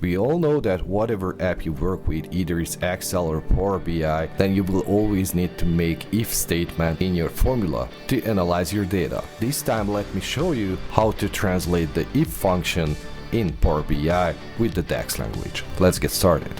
We all know that whatever app you work with, either it's Excel or Power BI, then you will always need to make if statement in your formula to analyze your data. This time let me show you how to translate the if function in Power BI with the DAX language. Let's get started.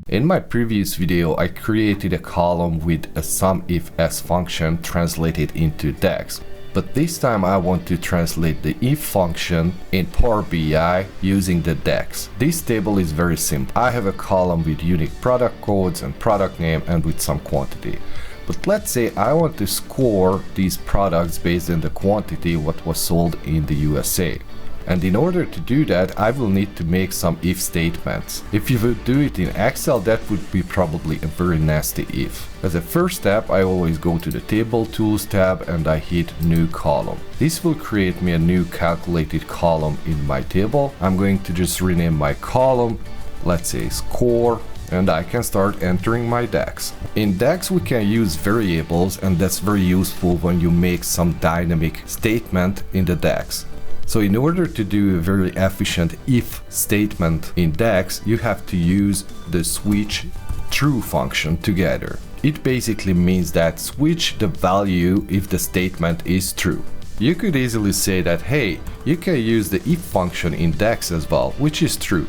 In my previous video, I created a column with a SUMIFS function translated into DAX. But this time I want to translate the if function in Power BI using the DAX. This table is very simple. I have a column with unique product codes and product name and with some quantity. But let's say I want to score these products based on the quantity what was sold in the USA. And in order to do that, I will need to make some if statements. If you would do it in Excel, that would be probably a very nasty if. As a first step, I always go to the Table Tools tab and I hit New Column. This will create me a new calculated column in my table. I'm going to just rename my column, let's say Score, and I can start entering my DAX. In DAX we can use variables, and that's very useful when you make some dynamic statement in the DAX. So in order to do a very efficient if statement in DAX, you have to use the switch true function together. It basically means that switch the value if the statement is true. You could easily say that, hey, you can use the if function in DAX as well, which is true.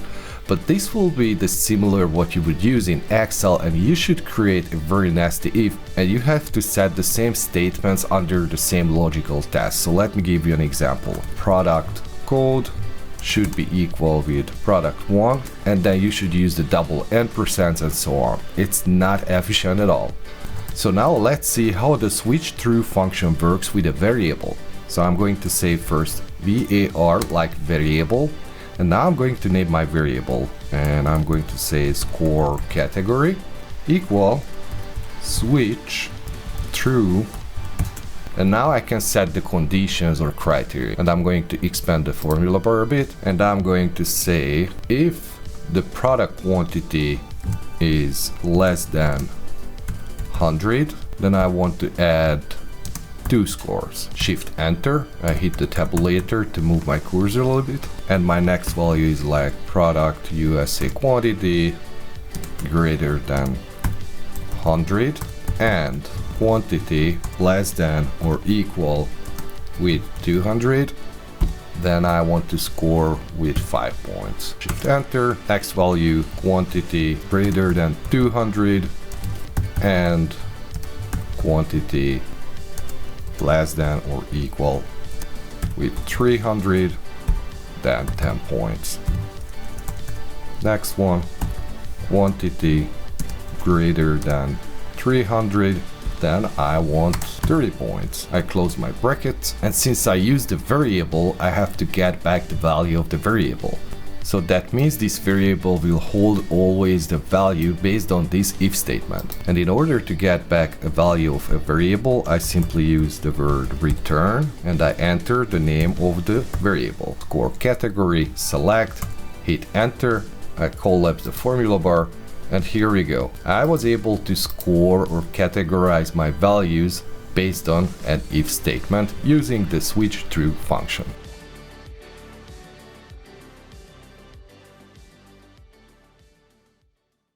But this will be the similar what you would use in Excel, and you should create a very nasty if, and you have to set the same statements under the same logical test. So let me give you an example. Product code should be equal with product 1, and then you should use the double ampersand and so on. It's not efficient at all. So now let's see how the switch true function works with a variable. So I'm going to say first var like variable. And now I'm going to name my variable, and I'm going to say score category equal switch true, and now I can set the conditions or criteria, and I'm going to expand the formula bar a bit, and I'm going to say if the product quantity is less than 100, then I want to add 2 scores. Shift enter, I hit the tabulator to move my cursor a little bit, and my next value is like product USA quantity greater than 100 and quantity less than or equal with 200. Then I want to score with 5 points. Shift enter, next value quantity greater than 200 and quantity less than or equal with 300, then 10 points. Next one, quantity greater than 300, then I want 30 points. I close my brackets, and since I use the variable, I have to get back the value of the variable. So that means this variable will hold always the value based on this if statement. And in order to get back a value of a variable, I simply use the word return and I enter the name of the variable. Score category, select, hit enter, I collapse the formula bar, and here we go. I was able to score or categorize my values based on an if statement using the switch true function.